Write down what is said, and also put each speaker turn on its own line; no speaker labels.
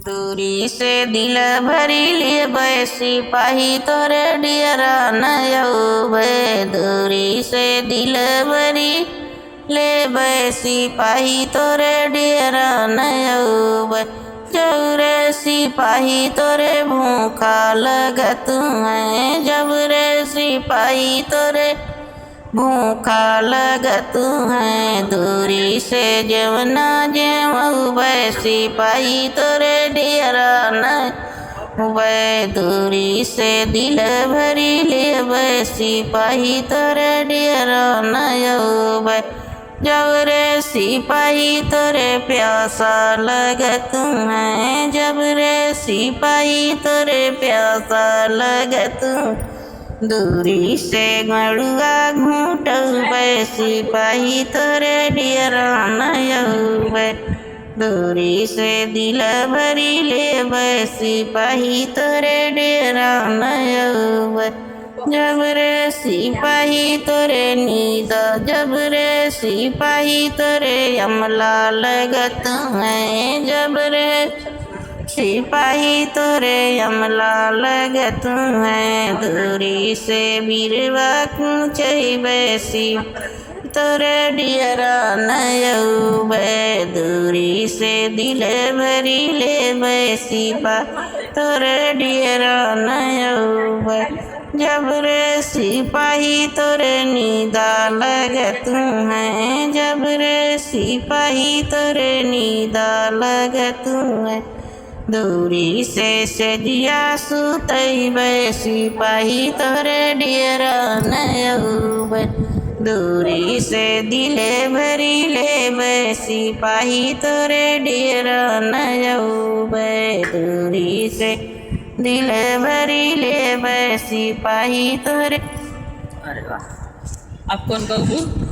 दूरी से दिल भरी ले सिपाही तोरे डियरा नयौबे। दूरी से दिल भरी ले सिपाही तोरे डियरा नयौबे। जबरे सिपाही तोरे भूखा लगत है। जबरे सिपाही तोरे भूखा लगत है। दूरी से जवना जेवै सिपाही तोरे डियरा नयौबे। दूरी से दिल भरी लेबै सिपाही तोरे डियरा नयौबे। जबरे सिपाही तोरे प्यासा लगत है। जबरे सिपाही तोरे प्यासा लगत। दूरी से गड़ुआ घूटबै सिपाही तोरे डियरा नयौबे। दूरी से दिल भरी लेबै सिपाही तोरे डियरा नयौबे। जबरे सिपाही तोरे नींद जबरे सिपाही तोरे अमला लगत है। जबरे सिपाही तोरे अमला लगत है। दूरी से बीरवा कूचैबै सिपाही तोरे डियरा नयौबे। दूरी से दिल भरी लेबै सिपाही तोरे डियरा नयौबे। जबरे सिपाही तोरे नींदा लगत है। जबरे सिपाही तोरे नींदा लगत है। दूरी से सजिया सुतैबै सिपाही तोरे डियरा नयौबे। दूरी से दिल भरी लेबै सिपाही तोरे डियरा नयौबे। दूरी से दिल भरी लेबै सिपाही तोरे।
अरे वाह, आप कौन कहू?